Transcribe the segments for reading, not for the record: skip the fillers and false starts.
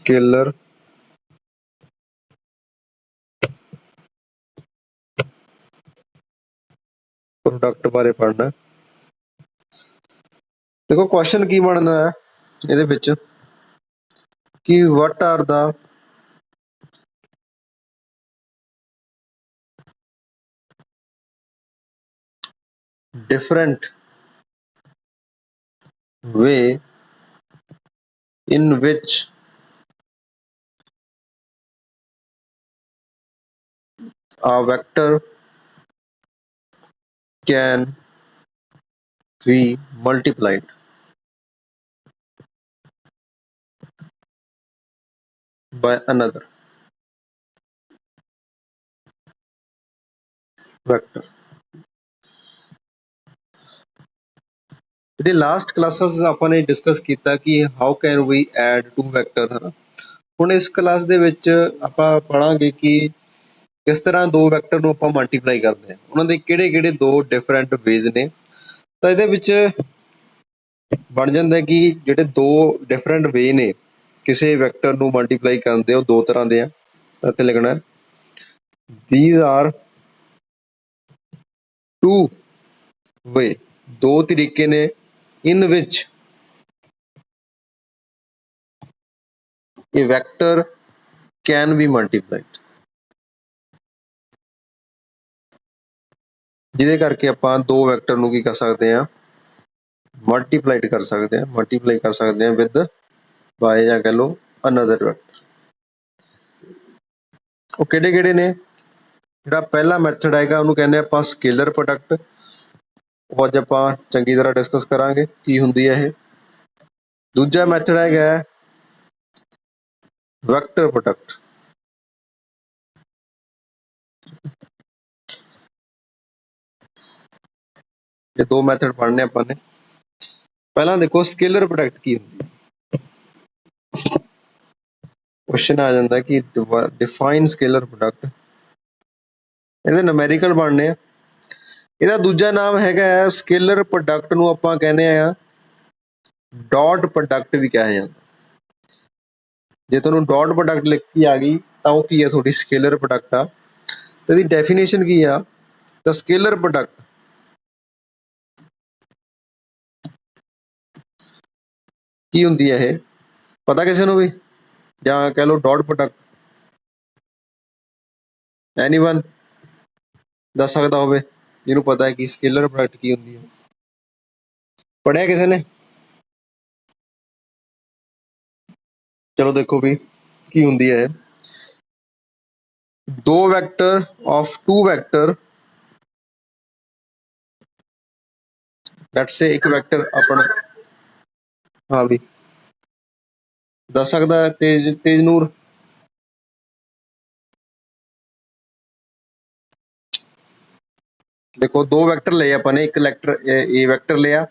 Scalar product बारे पढ़ना। देखो क्वेश्चन की बनना है ਇਹਦੇ ਵਿੱਚ कि what are the different way in which a vector can be multiplied by another vector। ਜਿਹੜੇ ਲਾਸਟ ਕਲਾਸਿਸ ਆਪਾਂ ਨੇ ਡਿਸਕਸ ਕੀਤਾ ਕਿ how can we add two vector ਹੈ ਨਾ। ਹੁਣ ਇਸ ਕਲਾਸ ਦੇ ਵਿੱਚ ਆਪਾਂ ਪੜਾਂਗੇ ਕਿ ਕਿਸ ਤਰ੍ਹਾਂ ਦੋ ਵੈਕਟਰ ਨੂੰ ਆਪਾਂ ਮਲਟੀਪਲਾਈ ਕਰਦੇ ਹਾਂ, ਉਹਨਾਂ ਦੇ ਕਿਹੜੇ ਕਿਹੜੇ ਦੋ ਡਿਫਰੈਂਟ ਵੇਜ਼ ਨੇ। ਤਾਂ ਇਹਦੇ ਵਿੱਚ ਬਣ ਜਾਂਦਾ ਕਿ ਜਿਹੜੇ ਦੋ ਡਿਫਰੈਂਟ ਵੇ ਨੇ ਕਿਸੇ ਵੈਕਟਰ ਨੂੰ ਮਲਟੀਪਲਾਈ ਕਰਨ ਦੇ, ਉਹ ਦੋ ਤਰ੍ਹਾਂ ਦੇ ਆ। ਇੱਥੇ ਲਿਖਣਾ these are two way, ਦੋ ਤਰੀਕੇ ਨੇ in which a vector can be multiplied, ਜਿਹਦੇ ਕਰਕੇ ਆਪਾਂ ਦੋ ਵੈਕਟਰ ਨੂੰ ਕੀ ਕਰ ਸਕਦੇ ਹਾਂ, ਮਲਟੀਪਲਾਈਡ ਕਰ ਸਕਦੇ ਹਾਂ, ਮਲਟੀਪਲਾਈ ਕਰ ਸਕਦੇ ਹਾਂ ਵਿਦ ਬਾਏ ਜਾਂ ਕਹਿ ਲਓ ਅਨਦਰ ਵੈਕਟਰ। ਉਹ ਕਿਹੜੇ ਕਿਹੜੇ ਨੇ? ਜਿਹੜਾ ਪਹਿਲਾ ਮੈਥਡ ਹੈਗਾ ਉਹਨੂੰ ਕਹਿੰਦੇ ਆਪਾਂ ਸਕੇਲਰ ਪ੍ਰੋਡਕਟ। ਉਹ ਅੱਜ ਆਪਾਂ ਚੰਗੀ ਤਰ੍ਹਾਂ ਡਿਸਕਸ ਕਰਾਂਗੇ ਕੀ ਹੁੰਦੀ ਹੈ ਇਹ। ਦੂਜਾ ਮੈਥਡ ਹੈਗਾ ਵੈਕਟਰ ਪ੍ਰੋਡਕਟ। ਇਹ ਦੋ ਮੈਥਡ ਪੜ੍ਹਨੇ ਆਪਾਂ ਨੇ। ਪਹਿਲਾਂ ਦੇਖੋ ਸਕੇਲਰ ਪ੍ਰੋਡਕਟ ਕੀ ਹੁੰਦੀ ਹੈ। क्वेश्चन आ जाता है कि डिफाइन स्केलर प्रोडक्ट। ਇਹਦੇ ਨੂਮੈਰੀਕਲ ਬਣਨੇ ਆ। ਇਹਦਾ ਦੂਜਾ ਨਾਮ ਹੈਗਾ ਸਕੇਲਰ ਪ੍ਰੋਡਕਟ ਨੂੰ ਆਪਾਂ ਕਹਿੰਦੇ ਆ ਡਾਟ ਪ੍ਰੋਡਕਟ ਵੀ ਕਿਹਾ ਜਾਂਦਾ। ਜੇ ਤੁਹਾਨੂੰ ਡਾਟ ਪ੍ਰੋਡਕਟ ਲਿਖੀ ਆ ਗਈ ਤਾਂ ਉਹ ਕੀ ਆ, ਤੁਹਾਡੀ ਸਕੇਲਰ ਪ੍ਰੋਡਕਟ ਆ। ਤੇ ਇਹਦੀ ਡੈਫੀਨੇਸ਼ਨ ਕੀ ਆ? ਤਾਂ ਸਕੇਲਰ ਪ੍ਰੋਡਕਟ ਕੀ ਹੁੰਦੀ ਹੈ ਇਹ ਪਤਾ ਕਿਸੇ ਨੂੰ ਵੀ, ਜਾਂ ਕਹਿ ਲਓ ਡਾਟ ਪ੍ਰੋਡਕਟ ਐਨੀਵਨ ਦੱਸ ਸਕਦਾ ਹੋਵੇ ਜਿਹਨੂੰ ਪਤਾ ਹੈ ਕਿ ਸਕੇਲਰ ਪ੍ਰੋਡਕਟ ਕੀ ਹੁੰਦੀ ਹੈ? ਪੜ੍ਹਿਆ ਕਿਸੇ ਨੇ? ਚਲੋ ਦੇਖੋ ਵੀ ਕੀ ਹੁੰਦੀ ਹੈ। ਦੋ vector of two vector, let's say ਇੱਕ ਵੈਕਟਰ ਆਪਣਾ, ਹਾਂ ਵੀ ਦੱਸ ਸਕਦਾ ਤੇਜ ਨੂਰ? ਦੇਖੋ ਦੋ ਵੈਕਟਰ ਲਏ ਆਪਾਂ ਨੇ, ਇੱਕ ਵੈਕਟਰ ਏ ਵੈਕਟਰ ਲਿਆ,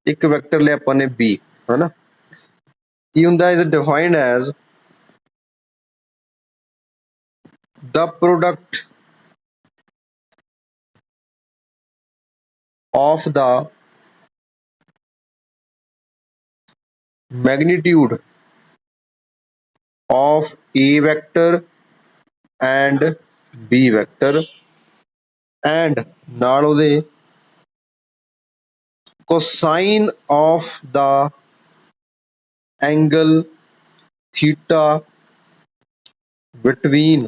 ਇੱਕ ਵੈਕਟਰ ਲਿਆ ਆਪਾਂ ਨੇ ਬੀ, ਹਨਾ। ਕੀ ਹੁੰਦਾ? Is defined as the product of the magnitude of A vector and B vector and ਨਾਲ ਉਹਦੇ cosine of the angle theta between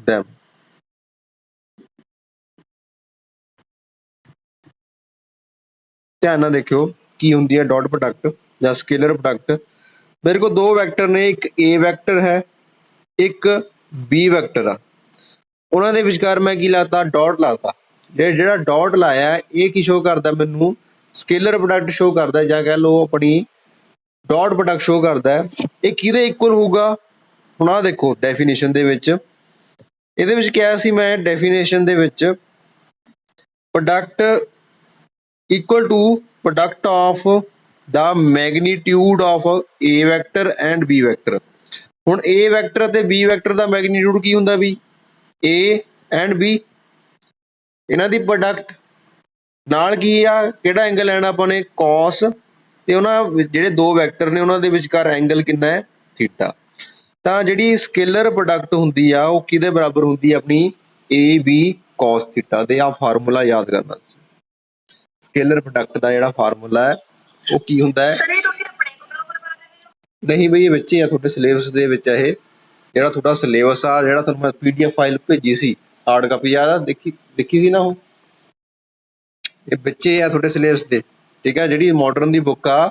them। ਧਿਆਨ ਨਾਲ ਦੇਖਿਓ ਕੀ ਹੁੰਦੀ ਹੈ ਡਾਟ ਪ੍ਰੋਡਕਟ ਜਾਂ ਸਕੇਲਰ ਪ੍ਰੋਡਕਟ। ਮੇਰੇ ਕੋਲ ਦੋ ਵੈਕਟਰ ਨੇ, ਇੱਕ ਏ ਵੈਕਟਰ ਹੈ, ਇੱਕ ਬੀ ਵੈਕਟਰ ਆ। ਉਹਨਾਂ ਦੇ ਵਿਚਕਾਰ ਮੈਂ ਕੀ ਲਾਤਾ? ਡਾਟ ਲਾਤਾ। ਜਿਹੜਾ ਡਾਟ ਲਾਇਆ ਇਹ ਕੀ ਸ਼ੋ ਕਰਦਾ ਮੈਨੂੰ? ਸਕੇਲਰ ਪ੍ਰੋਡਕਟ ਸ਼ੋ ਕਰਦਾ, ਜਾਂ ਕਹਿ ਲਓ ਆਪਣੀ ਡਾਟ ਪ੍ਰੋਡਕਟ ਸ਼ੋ ਕਰਦਾ। ਇਹ ਕਿਹਦੇ ਇਕੁਅਲ ਹੋਊਗਾ? ਹੁਣ ਆਹ ਦੇਖੋ ਡੈਫੀਨੇਸ਼ਨ ਦੇ ਵਿੱਚ, ਇਹਦੇ ਵਿੱਚ ਕਿਹਾ ਸੀ ਮੈਂ ਡੈਫੀਨੇਸ਼ਨ ਦੇ ਵਿੱਚ product equal to product of the magnitude of A vector and B vector। ਹੁਣ A vector ਅਤੇ B vector ਦਾ ਮੈਗਨੀਟਿਊਡ ਕੀ ਹੁੰਦਾ ਵੀ? A and B, ਇਹਨਾਂ ਦੀ ਪ੍ਰੋਡਕਟ ਨਾਲ ਕੀ ਆ, ਕਿਹੜਾ ਐਂਗਲ ਲੈਣਾ ਆਪਾਂ ਨੇ? cos ਤੇ ਉਹਨਾਂ ਜਿਹੜੇ ਦੋ ਵੈਕਟਰ ਨੇ ਉਹਨਾਂ ਦੇ ਵਿਚਕਾਰ ਐਂਗਲ ਕਿੰਨਾ ਹੈ, ਥੀਟਾ। ਤਾਂ ਜਿਹੜੀ ਸਕੇਲਰ ਪ੍ਰੋਡਕਟ ਹੁੰਦੀ ਆ ਉਹ ਕਿਹਦੇ ਬਰਾਬਰ ਹੁੰਦੀ ਆ, ਆਪਣੀ ਏ ਬੀ cos ਥੀਟਾ ਦੇ। ਆ ਫਾਰਮੂਲਾ ਯਾਦ ਕਰਨਾ। ਸਕੇਲਰ ਪ੍ਰੋਡਕਟ ਦਾ ਜਿਹੜਾ ਫਾਰਮੂਲਾ ਹੈ ਉਹ ਕੀ ਹੁੰਦਾ ਹੈ, ਨਹੀਂ ਬਈ ਇਹ ਵਿੱਚ ਹੀ ਆ ਤੁਹਾਡੇ ਸਿਲੇਬਸ ਦੇ ਵਿੱਚ। ਇਹ ਜਿਹੜਾ ਤੁਹਾਡਾ ਸਿਲੇਬਸ ਆ, ਜਿਹੜਾ ਤੁਹਾਨੂੰ ਮੈਂ PDF ਫਾਈਲ ਭੇਜੀ ਸੀ ਹਾਰਡ ਕਾਪੀ, ਯਾਦ ਆ, ਦੇਖੀ ਸੀ ਨਾ ਉਹ, ਇਹ ਬੱਚੇ ਆ ਤੁਹਾਡੇ ਸਿਲੇਬਸ ਦੇ, ਠੀਕ ਆ। ਜਿਹੜੀ ਮਾਡਰਨ ਦੀ ਬੁੱਕ ਆ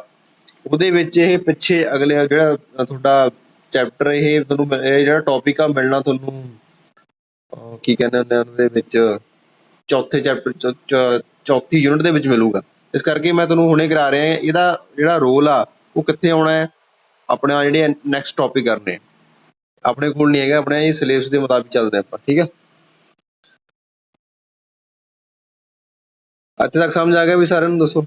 ਉਹਦੇ ਵਿੱਚ ਇਹ ਪਿੱਛੇ ਅਗਲੇ ਜਿਹੜਾ ਤੁਹਾਡਾ ਚੈਪਟਰ, ਇਹ ਤੁਹਾਨੂੰ ਇਹ ਜਿਹੜਾ ਟੌਪਿਕ ਆ ਮਿਲਣਾ ਤੁਹਾਨੂੰ ਕੀ ਕਹਿੰਦੇ ਹੁੰਦੇ ਉਹਦੇ ਵਿੱਚ ਚੌਥੇ ਚੈਪਟਰ ਚੌਥੀ ਯੂਨਿਟ ਦੇ ਵਿੱਚ ਮਿਲੂਗਾ। ਇਸ ਕਰਕੇ ਮੈਂ ਤੁਹਾਨੂੰ ਹੁਣੇ ਕਰਾ ਰਿਹਾ, ਇਹਦਾ ਜਿਹੜਾ ਰੋਲ ਆ ਉਹ ਕਿੱਥੇ ਆਉਣਾ ਹੈ, ਆਪਣੇ ਜਿਹੜੇ ਨੈਕਸਟ ਟੌਪਿਕ ਕਰਨੇ ਆਪਣੇ ਕੋਲ ਨਹੀਂ ਹੈਗਾ, ਆਪਣੇ ਇਹ ਸਿਲੇਬਸ ਦੇ ਮੁਤਾਬਿਕ ਚੱਲਦੇ ਆਪਾਂ, ਠੀਕ ਆ। ਇੱਥੇ ਤੱਕ ਸਮਝ ਆ ਗਿਆ ਵੀ ਸਾਰਿਆਂ ਨੂੰ? ਦੱਸੋ।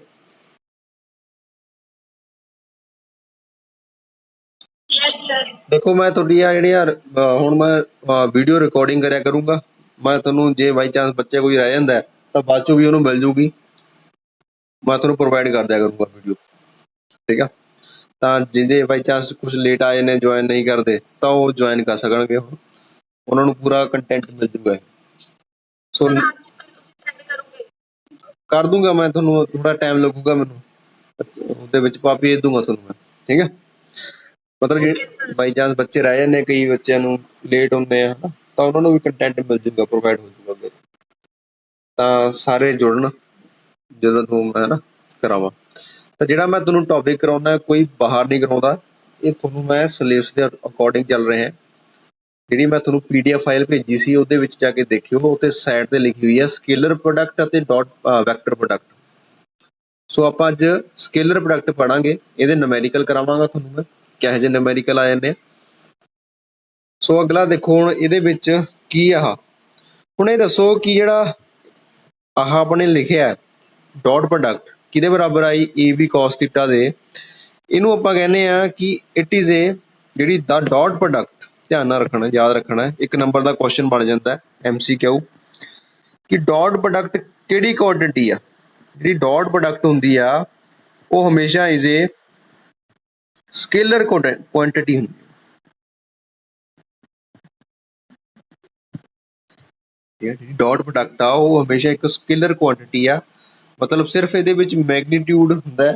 ਦੇਖੋ ਮੈਂ ਤੁਹਾਡੀ ਆ ਜਿਹੜੀਆਂ ਹੁਣ ਮੈਂ ਵੀਡੀਓ ਰਿਕਾਰਡਿੰਗ ਕਰਿਆ ਕਰੂੰਗਾ, ਮੈਂ ਤੁਹਾਨੂੰ ਜੇ ਬਾਈ ਚਾਂਸ ਬੱਚੇ ਕੋਈ ਰਹਿ ਜਾਂਦਾ ਤਾਂ ਬਾਅਦ ਚੋਂ ਵੀ ਉਹਨੂੰ ਮਿਲ ਜੂਗੀ, ਮੈਂ ਤੁਹਾਨੂੰ ਪ੍ਰੋਵਾਈਡ ਕਰ ਦਿਆ ਕਰੂੰਗਾ ਵੀਡੀਓ, ਠੀਕ ਆ। ਤਾਂ ਜਿਹਦੇ ਬਾਈ ਚਾਂਸ ਕੁਛ ਲੇਟ ਆਏ ਨੇ, ਜੁਆਇਨ ਨਹੀਂ ਕਰਦੇ, ਤਾਂ ਉਹ ਜੁਆਇਨ ਕਰ ਸਕਣਗੇ, ਉਹਨਾਂ ਨੂੰ ਪੂਰਾ ਕੰਟੈਂਟ ਮਿਲ ਜੂਗਾ। ਸੋ ਕਰ ਦੂੰਗਾ ਮੈਂ ਤੁਹਾਨੂੰ, ਥੋੜਾ ਟਾਈਮ ਲੱਗੂਗਾ ਮੈਨੂੰ, ਉਹਦੇ ਵਿੱਚ ਪਾ ਭੇਜ ਦੂੰਗਾ ਤੁਹਾਨੂੰ ਮੈਂ, ਠੀਕ ਹੈ। ਮਤਲਬ ਜੇ ਬਾਈ ਚਾਂਸ ਬੱਚੇ ਰਹਿ ਜਾਂਦੇ, ਕਈ ਬੱਚਿਆਂ ਨੂੰ ਲੇਟ ਹੁੰਦੇ ਆ ਤਾਂ ਉਹਨਾਂ ਨੂੰ ਵੀ ਕੰਟੈਂਟ ਮਿਲ ਜੂਗਾ, ਪ੍ਰੋਵਾਈਡ ਹੋ ਜੂਗਾ ਅੱਗੇ। ਤਾਂ ਸਾਰੇ ਜੁੜਨ ਜਦੋਂ ਤੋਂ ਮੈਂ ਨਾ ਕਰਾਵਾਂ। ਤਾਂ ਜਿਹੜਾ ਮੈਂ ਤੁਹਾਨੂੰ ਟੌਪਿਕ ਕਰਾਉਂਦਾ ਕੋਈ ਬਾਹਰ ਨਹੀਂ ਕਰਾਉਂਦਾ, ਇਹ ਤੁਹਾਨੂੰ ਮੈਂ ਸਿਲੇਬਸ ਦੇ ਅਕੋਰਡਿੰਗ ਚੱਲ ਰਹੇ ਹਾਂ। ਜਿਹੜੀ ਮੈਂ ਤੁਹਾਨੂੰ PDF ਫਾਈਲ ਭੇਜੀ ਸੀ ਉਹਦੇ ਵਿੱਚ ਜਾ ਕੇ ਦੇਖਿਓ, ਉੱਤੇ ਸਾਈਡ ਤੇ ਲਿਖੀ ਹੋਈ ਹੈ ਸਕੇਲਰ ਪ੍ਰੋਡਕਟ ਅਤੇ ਡਾਟ ਵੈਕਟਰ ਪ੍ਰੋਡਕਟ। ਸੋ ਆਪਾਂ ਅੱਜ ਸਕੇਲਰ ਪ੍ਰੋਡਕਟ ਪੜਾਂਗੇ, ਇਹਦੇ ਨੂਮੈਰੀਕਲ ਕਰਾਵਾਂਗਾ ਤੁਹਾਨੂੰ ਮੈਂ, ਕਿਹੋ ਜਿਹੇ ਨੂਮੈਰੀਕਲ ਆ ਜਾਂਦੇ ਆ। ਸੋ ਅਗਲਾ ਦੇਖੋ ਹੁਣ ਇਹਦੇ ਵਿੱਚ ਕੀ ਆ, ਹੁਣ ਇਹ ਦੱਸੋ ਕਿ ਜਿਹੜਾ ਆਹ ਆਪਣੇ ਲਿਖਿਆ ਡਾਟ ਪ੍ਰੋਡਕਟ ਕਿਹਦੇ ਬਰਾਬਰ ਆਈ, ਏ ਬੀ cos ਥੀਟਾ ਦੇ। ਇਹਨੂੰ ਆਪਾਂ ਕਹਿੰਦੇ ਆ ਕਿ ਇਟ ਇਜ਼ ਏ, ਜਿਹੜੀ ਦਾ ਡਾਟ ਪ੍ਰੋਡਕਟ, ਧਿਆਨ ਨਾਲ ਰੱਖਣਾ, ਯਾਦ ਰੱਖਣਾ, ਇੱਕ ਨੰਬਰ ਦਾ ਕੁਐਸਚਨ ਬਣ ਜਾਂਦਾ MCQ, ਕਿ ਡਾਟ ਪ੍ਰੋਡਕਟ ਕਿਹੜੀ ਕੁਆਂਟੀਟੀ ਆ। ਜਿਹੜੀ ਡਾਟ ਪ੍ਰੋਡਕਟ ਹੁੰਦੀ ਆ ਉਹ ਹਮੇਸ਼ਾ ਇਜ਼ ਏ ਸਕੇਲਰ ਕੁਆਂਟੀਟੀ ਹੁੰਦੀ ਹੈ। ਜਿਹੜੀ ਡਾਟ ਪ੍ਰੋਡਕਟ ਆ ਉਹ ਹਮੇਸ਼ਾ ਇੱਕ ਸਕੇਲਰ ਕੁਆਂਟੀਟੀ ਆ, ਮਤਲਬ ਸਿਰਫ ਇਹਦੇ ਵਿੱਚ ਮੈਗਨੀਟਿਊਡ ਹੁੰਦਾ,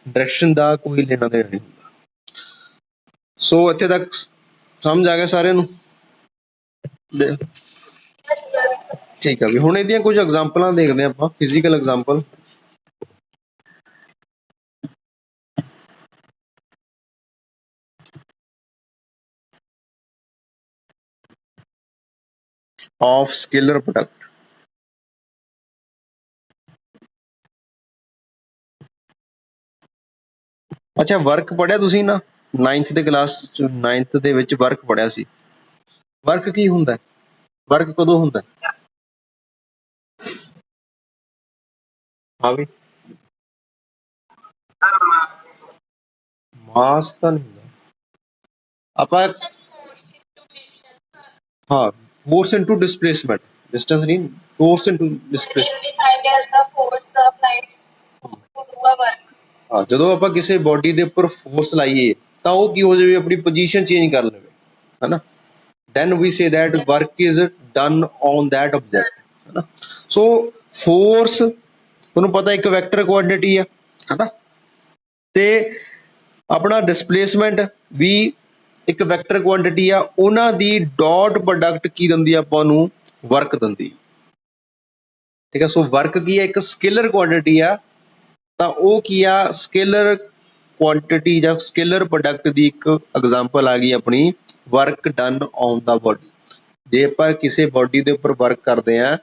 ਡਾਇਰੈਕਸ਼ਨ ਦਾ ਕੋਈ ਲੈਣਾ ਦੇਣਾ ਨਹੀਂ ਹੁੰਦਾ। ਸੋ ਇੱਥੇ ਤੱਕ ਸਮਝ ਆ ਗਿਆ ਸਾਰਿਆਂ ਨੂੰ? ਠੀਕ ਆ ਵੀ ਹੁਣ ਇਹਦੀਆਂ ਕੁਝ ਐਗਜ਼ਾਮਪਲਾਂ ਦੇਖਦੇ ਹਾਂ ਆਪਾਂ, physical example. Of scaler product. ਅੱਛਾ ਵਰਕ ਪੜਿਆ ਤੁਸੀਂ ਨਾ 9th ਦੇ ਕਲਾਸ 9th ਦੇ ਵਿੱਚ ਵਰਕ ਪੜਿਆ ਸੀ। ਵਰਕ ਕੀ ਹੁੰਦਾ, ਵਰਕ ਕਦੋਂ ਹੁੰਦਾ? ਹਾਂ ਵੀ ਮਾਸ ਤਾਂ ਨਹੀਂ ਹੁੰਦਾ ਆਪਾਂ, ਹਾਂ ਫੋਰਸ ਇਨਟੂ ਡਿਸਪਲੇਸਮੈਂਟ, ਡਿਸਟੈਂਸ ਨਹੀਂ, ਫੋਰਸ ਇਨਟੂ ਡਿਸਪਲੇਸਮੈਂਟ। ਹਾਂ ਜਦੋਂ ਆਪਾਂ ਕਿਸੇ ਬੋਡੀ ਦੇ ਉੱਪਰ ਫੋਰਸ ਲਾਈਏ ਤਾਂ ਉਹ ਕੀ ਹੋ ਜਾਵੇ, ਆਪਣੀ ਪੋਜੀਸ਼ਨ ਚੇਂਜ ਕਰ ਲਵੇ, ਹੈਨਾ। then we say that work is done on that object, है ना। so force ਤੁਹਾਨੂੰ ਪਤਾ ਇੱਕ ਵੈਕਟਰ ਕੁਆਂਟੀਟੀ ਆ, ਹੈਨਾ, ਤੇ ਆਪਣਾ ਡਿਸਪਲੇਸਮੈਂਟ ਵੀ ਇੱਕ ਵੈਕਟਰ ਕੁਆਂਟੀਟੀ ਆ। ਉਹਨਾਂ ਦੀ ਡਾਟ ਪ੍ਰੋਡਕਟ ਕੀ ਦਿੰਦੀ ਆ ਆਪਾਂ ਨੂੰ, ਵਰਕ ਦਿੰਦੀ, ਠੀਕ ਹੈ। ਸੋ ਵਰਕ ਕੀ ਹੈ, ਇੱਕ ਸਕੇਲਰ ਕੁਆਂਟੀਟੀ ਆ, ਤਾਂ ਉਹ ਕੀ ਆ, ਸਕੇਲਰ ਕੁਆਂਟੀਟੀ ਜਾਂ ਸਕੇਲਰ ਪ੍ਰੋਡਕਟ ਦੀ ਇੱਕ ਐਗਜ਼ਾਮਪਲ ਆ ਗਈ ਆਪਣੀ work done on the body. ਜੇ ਆਪਾਂ ਕਿਸੇ ਬੋਡੀ ਦੇ ਉੱਪਰ ਵਰਕ ਕਰਦੇ ਆ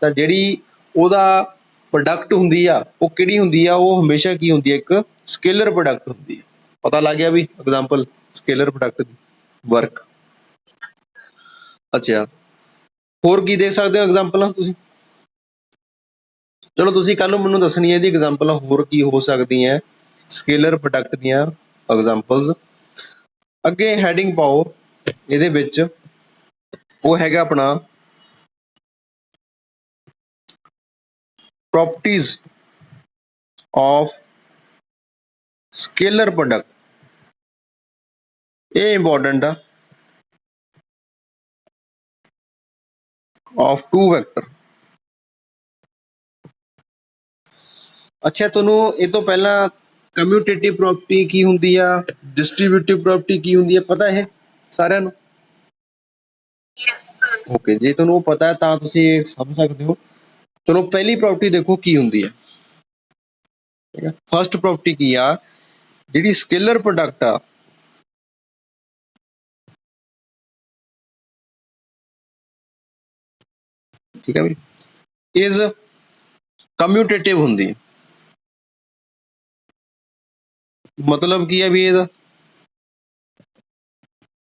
ਤਾਂ ਜਿਹੜੀ ਉਹਦਾ ਪ੍ਰੋਡਕਟ ਹੁੰਦੀ ਆ ਉਹ ਕਿਹੜੀ ਹੁੰਦੀ ਆ, ਉਹ ਹਮੇਸ਼ਾ ਕੀ ਹੁੰਦੀ ਹੈ, ਇੱਕ ਸਕੇਲਰ ਪ੍ਰੋਡਕਟ ਹੁੰਦੀ ਹੈ। ਪਤਾ ਲੱਗ ਗਿਆ ਵੀ ਐਗਜ਼ਾਮਪਲ ਸਕੇਲਰ ਪ੍ਰੋਡਕਟ ਦੀ, ਵਰਕ। ਅੱਛਾ ਹੋਰ ਕੀ ਦੇ ਸਕਦੇ ਹੋ ਐਗਜ਼ਾਮਪਲਾਂ ਤੁਸੀਂ? ਚਲੋ ਤੁਸੀਂ ਕੱਲ ਨੂੰ ਮੈਨੂੰ ਦੱਸਣੀ ਹੈ ਇਹਦੀ ਐਗਜ਼ਾਮਪਲ ਹੋਰ ਕੀ ਹੋ ਸਕਦੀਆਂ ਸਕੇਲਰ ਪ੍ਰੋਡਕਟ ਦੀਆਂ ਐਗਜ਼ਾਮਪਲਸ। ਅੱਗੇ ਹੈਡਿੰਗ ਪਾਓ ਇਹਦੇ ਵਿੱਚ, ਉਹ ਹੈਗਾ ਆਪਣਾ ਪ੍ਰੋਪਰਟੀਜ਼ ਆਫ स्केलर प्रोडक्ट ये इंपॉर्टेंट है ऑफ टू वैक्टर। अच्छा ਤੁਹਾਨੂੰ ਇਹ ਤੋਂ ਪਹਿਲਾਂ ਕਮਿਊਟੇਟਿਵ ਪ੍ਰੋਪਰਟੀ ਕੀ ਹੁੰਦੀ ਆ, ਡਿਸਟ੍ਰੀਬਿਊਟਿਵ ਪ੍ਰੋਪਰਟੀ ਕੀ ਹੁੰਦੀ ਆ, ਪਤਾ ਇਹ ਸਾਰਿਆਂ ਨੂੰ? ਓਕੇ, ਜੇ ਤੁਹਾਨੂੰ ਉਹ ਪਤਾ ਹੈ ਤਾਂ ਤੁਸੀਂ ਇਹ ਸਮਝ ਸਕਦੇ ਹੋ। ਚਲੋ ਪਹਿਲੀ ਪ੍ਰੋਪਰਟੀ ਦੇਖੋ ਕੀ ਹੁੰਦੀ ਹੈ। ਠੀਕ ਹੈ, ਫਸਟ ਪ੍ਰੋਪਰਟੀ ਕੀ ਆ, ਜਿਹੜੀ ਸਕੇਲਰ ਪ੍ਰੋਡਕਟ ਆ ਠੀਕ ਹੈ ਵੀ ਇਜ਼ ਕਮਿਊਟੇਟਿਵ ਹੁੰਦੀ ਹੈ। मतलब की है भी ਇਹਦਾ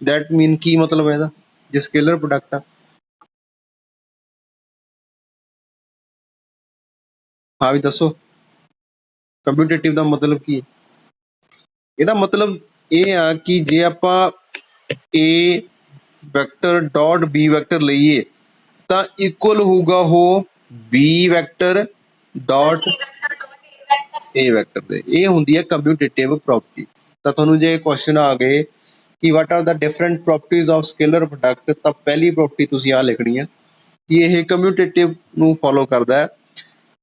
दैट मीन की मतलब है ਇਹਦਾ ਜੇ ਸਕੇਲਰ ਪ੍ਰੋਡਕਟ ਆ। ਹਾਂ ਵੀ ਦੱਸੋ ਕਮਿਊਟੇਟਿਵ ਦਾ ਮਤਲਬ ਕੀ ਹੈ? ਇਹਦਾ ਮਤਲਬ ਇਹ ਆ ਕਿ ਜੇ ਆਪਾਂ a vector dot b vector ਲਈਏ ਤਾਂ ਇਕੁਅਲ ਹੋਊਗਾ ਉਹ b vector dot a vector ਦੇ। ਇਹ ਹੁੰਦੀ ਹੈ ਕਮਿਊਟੇਟਿਵ ਪ੍ਰੋਪਰਟੀ। ਤਾਂ ਤੁਹਾਨੂੰ ਜੇ ਕੁਐਸਚਨ ਆ ਗਏ कि what are the different properties of scalar product ਤਾਂ ਪਹਿਲੀ ਪ੍ਰੋਪਰਟੀ ਤੁਸੀਂ ਆ ਲਿਖਣੀ ਹੈ ਕਿ ਇਹ ਕਮਿਊਟੇਟਿਵ ਨੂੰ ਫੋਲੋ ਕਰਦਾ ਹੈ।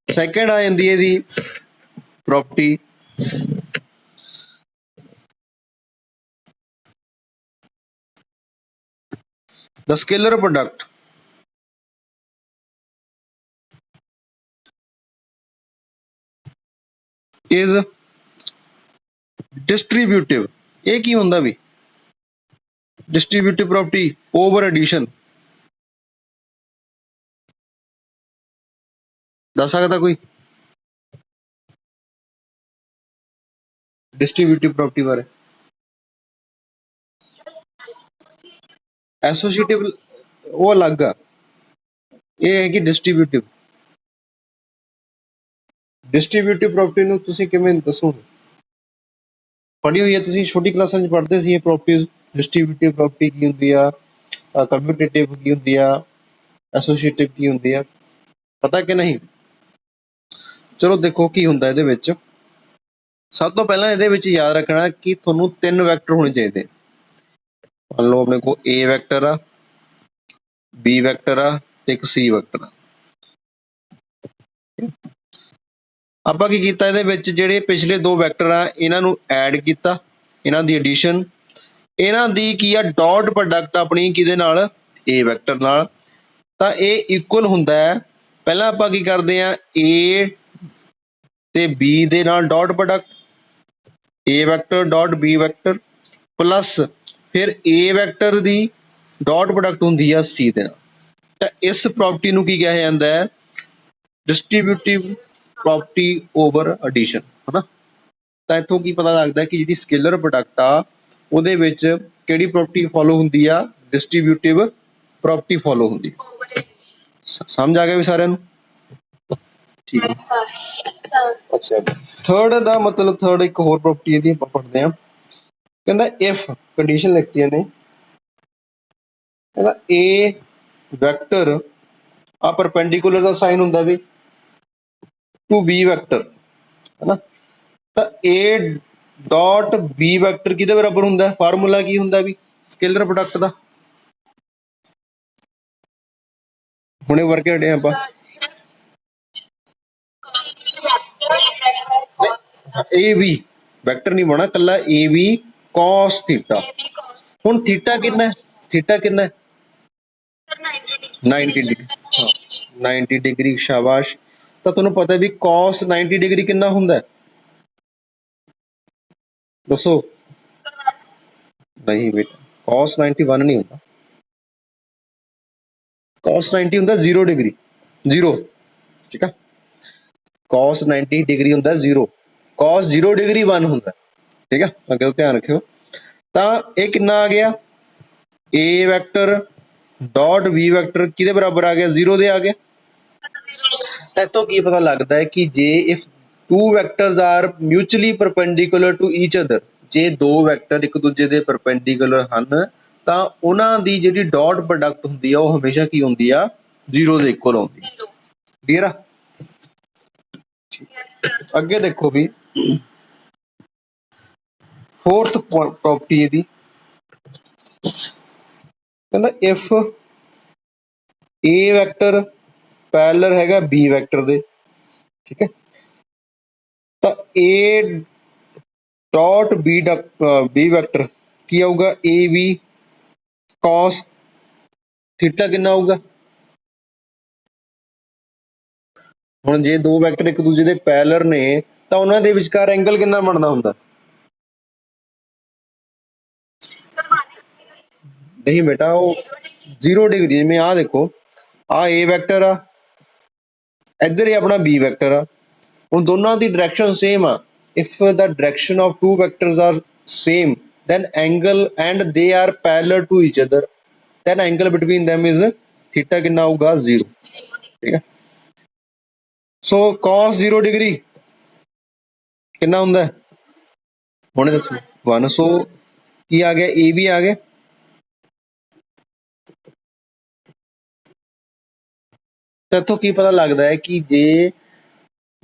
ਸੈਕੰਡ ਆ ਜਾਂਦੀ ਹੈ ਇਹਦੀ property the scalar product is distributive। ਇਹ ਕੀ ਹੁੰਦਾ ਵੀ डिस्ट्रीब्यूटिव प्रॉपर्टी ओवर एडिशन दस सकता कोई डिस्ट्रीब्यूटिव प्रॉपर्टी बारे? एसोसिएटिव वो अलग आ, ये है कि डिस्ट्रीब्यूटिव प्रॉपर्टी ਨੂੰ ਤੁਸੀਂ ਕਿਵੇਂ ਦੱਸੋਗੇ? ਪੜ੍ਹੀ ਹੋਈ ਹੈ ਤੁਸੀਂ, ਛੋਟੀ ਕਲਾਸਾਂ 'ਚ ਪੜ੍ਹਦੇ ਸੀ ਇਹ ਪ੍ਰੋਪਰਟੀਜ਼। डिस्ट्रीब्यूटिव प्रॉपर्टी ਕੀ ਹੁੰਦੀ ਆ, ਕਮਿਊਟੇਟਿਵ ਕੀ ਹੁੰਦੀ ਆ, ਐਸੋਸੀਏਟਿਵ ਕੀ ਹੁੰਦੀ ਆ, ਪਤਾ ਕਿ ਨਹੀਂ? ਚਲੋ ਦੇਖੋ ਕੀ ਹੁੰਦਾ ਇਹਦੇ ਵਿੱਚ। ਸਭ ਤੋਂ ਪਹਿਲਾਂ ਇਹਦੇ ਵਿੱਚ ਯਾਦ ਰੱਖਣਾ ਕਿ ਤੁਹਾਨੂੰ ਤਿੰਨ ਵੈਕਟਰ ਹੋਣੇ ਚਾਹੀਦੇ। ਮੰਨ ਲਓ ਆਪਣੇ ਕੋਲ a ਵੈਕਟਰ ਆ, b ਵੈਕਟਰ ਆ ਤੇ ਇੱਕ c ਵੈਕਟਰ ਆ। ਆਪਾਂ ਕੀ ਕੀਤਾ ਇਹਦੇ ਵਿੱਚ ਜਿਹੜੇ ਪਿਛਲੇ ਦੋ ਵੈਕਟਰ ਆ ਇਹਨਾਂ ਨੂੰ ਐਡ ਕੀਤਾ, ਇਹਨਾਂ ਦੀ ਐਡੀਸ਼ਨ, ਇਹਨਾਂ ਦੀ ਕੀ ਆ ਡਾਟ ਪ੍ਰੋਡਕਟ ਆਪਣੀ ਕਿਹਦੇ ਨਾਲ, a ਵੈਕਟਰ ਨਾਲ। ਤਾਂ ਇਹ ਇਕੁਅਲ ਹੁੰਦਾ ਹੈ। ਪਹਿਲਾਂ ਆਪਾਂ ਕੀ ਕਰਦੇ ਆ a ਤੇ b ਦੇ ਨਾਲ dot product a vector dot b vector plus ਫਿਰ a vector the dot product ਹੁੰਦੀ ਆ c ਦੇ ਨਾਲ। ਤਾਂ ਇਸ ਪ੍ਰੋਪਰਟੀ ਨੂੰ ਕੀ ਕਿਹਾ ਜਾਂਦਾ ਹੈ, ਡਿਸਟ੍ਰੀਬਿਊਟਿਵ ਪ੍ਰੋਪਰਟੀ ਓਵਰ ਐਡੀਸ਼ਨ, ਹਨਾ। ਤਾਂ ਇੱਥੋਂ ਕੀ ਪਤਾ ਲੱਗਦਾ ਕਿ ਜਿਹੜੀ ਸਕੇਲਰ ਪ੍ਰੋਡਕਟ ਆ ਉਹਦੇ ਵਿੱਚ ਕਿਹੜੀ ਪ੍ਰੋਪਰਟੀ ਫੋਲੋ ਹੁੰਦੀ ਆ, ਡਿਸਟ੍ਰੀਬਿਊਟਿਵ ਪ੍ਰੋਪਰਟੀ ਫੋਲੋ ਹੁੰਦੀ। ਸਮਝ ਆ ਗਿਆ ਵੀ ਸਾਰਿਆਂ ਨੂੰ? ਠੀਕ ਹੈ। ਅੱਛਾ, ਥਰਡ ਦਾ ਮਤਲਬ ਥਰਡ ਇੱਕ ਹੋਰ ਪ੍ਰੋਪਰਟੀ ਇਹਦੀ ਆਪਾਂ ਪੜ੍ਹਦੇ ਹਾਂ। ਕਹਿੰਦਾ ਇਫ ਕੰਡੀਸ਼ਨ ਲਿਖਤੀ ਇਹਨੇ, ਕਹਿੰਦਾ a ਵੈਕਟਰ ਆ ਪਰਪੈਂਡੀਕੂਲਰ ਦਾ ਸਾਈਨ ਹੁੰਦਾ ਵੀ ਟੂ b ਵੈਕਟਰ, ਹੈਨਾ। ਤਾਂ a ਡਾਟ b ਵੈਕਟਰ ਕਿਹਦੇ ਬਰਾਬਰ ਹੁੰਦਾ, ਫਾਰਮੂਲਾ ਕੀ ਹੁੰਦਾ ਵੀ ਸਕੇਲਰ ਪ੍ਰੋਡਕਟ ਦਾ? ਹੁਣੇ ਵਰਕ ਹਟੇ ਆਪਾਂ। ए बी ਵੈਕਟਰ ਨਹੀਂ ਬਣਾ ਕੱਲਾ ए बी cos थीटा। ਹੁਣ थीटा ਕਿੰਨਾ ਹੈ, थीटा ਕਿੰਨਾ ਹੈ 90 डिग्री। हाँ 90 डिग्री, शाबाश। ਤਾਂ ਤੁਹਾਨੂੰ ਪਤਾ ਵੀ cos 90 डिग्री ਕਿੰਨਾ ਹੁੰਦਾ ਹੈ, ਦੱਸੋ? नहीं बेटा, cos 91 नहीं ਹੁੰਦਾ, cos 90 ਹੁੰਦਾ 0 डिग्री, 0। ठीक है, cos 90 डिग्री ਹੁੰਦਾ 0, cos 0 डिग्री 1 ਹੁੰਦਾ। ठीक है, ਅੱਗੇ ਧਿਆਨ ਰੱਖਿਓ। ਤਾਂ ਇਹ ਕਿੰਨਾ ਆ ਗਿਆ, a vector dot b vector ਕਿਹਦੇ ਬਰਾਬਰ ਆ ਗਿਆ, 0 ਦੇ ਆ ਗਿਆ। ਇੱਥੋਂ ਕੀ ਪਤਾ ਲੱਗਦਾ ਹੈ ਕਿ ਜੇ if two vectors are mutually perpendicular to each other, ਜੇ ਦੋ ਵੈਕਟਰ ਇੱਕ ਦੂਜੇ ਦੇ ਪਰਪੈਂਡੀਕੂਲਰ ਹਨ ਤਾਂ ਉਹਨਾਂ ਦੀ ਜਿਹੜੀ ਡਾਟ ਪ੍ਰੋਡਕਟ ਹੁੰਦੀ ਆ ਉਹ ਹਮੇਸ਼ਾ ਕੀ ਹੁੰਦੀ ਆ, 0 ਦੇ ਇਕੁਅਲ ਹੁੰਦੀ। ਕਲੀਅਰ ਆ? ਅੱਗੇ ਦੇਖੋ ਵੀ फोर्थ प्रॉपर्टी ਇਹਦੀ ਕਹਿੰਦਾ ਇਫ A ਵੈਕਟਰ ਪੈਰਲਰ ਹੈਗਾ B ਵੈਕਟਰ ਦੇ, ਠੀਕ ਹੈ, ਤਾਂ A ਡਾਟ B ਵੈਕਟਰ ਕੀ ਆਊਗਾ, AB cos ਥੀਟਾ ਕਿੰਨਾ ਆਊਗਾ। ਹੁਣ ਜੇ ਦੋ ਵੈਕਟਰ ਇੱਕ ਦੂਜੇ ਦੇ ਪੈਰਲਰ ਨੇ ਤਾਂ ਉਹਨਾਂ ਦੇ ਵਿਚਕਾਰ ਐਂਗਲ ਕਿੰਨਾ ਬਣਦਾ ਹੁੰਦਾ। ਨਹੀਂ ਬੇਟਾ, ਉਹ 0 ਡਿਗਰੀ। ਜਿਵੇਂ ਆਹ ਦੇਖੋ, ਆਹ A ਵੈਕਟਰ ਆ, ਇੱਧਰ ਹੀ ਆਪਣਾ B ਵੈਕਟਰ ਆ, ਹੁਣ ਦੋਨਾਂ ਦੀ ਡਾਇਰੈਕਸ਼ਨ ਸੇਮ ਆ। if the direction of two vectors are same then angle and they are parallel to each other then angle between them is theta कितना होगा 0, ठीक है। so cos 0 डिग्री कितना ਹੁੰਦਾ ਹੈ, ਹੁਣੇ ਦੱਸੋ 1। ਸੋ ਕੀ ਆ ਗਿਆ, A ਵੀ ਆ ਗਿਆ। ਤਾਂ ਇੱਥੋਂ ਕੀ ਪਤਾ ਲੱਗਦਾ ਹੈ ਕਿ ਜੇ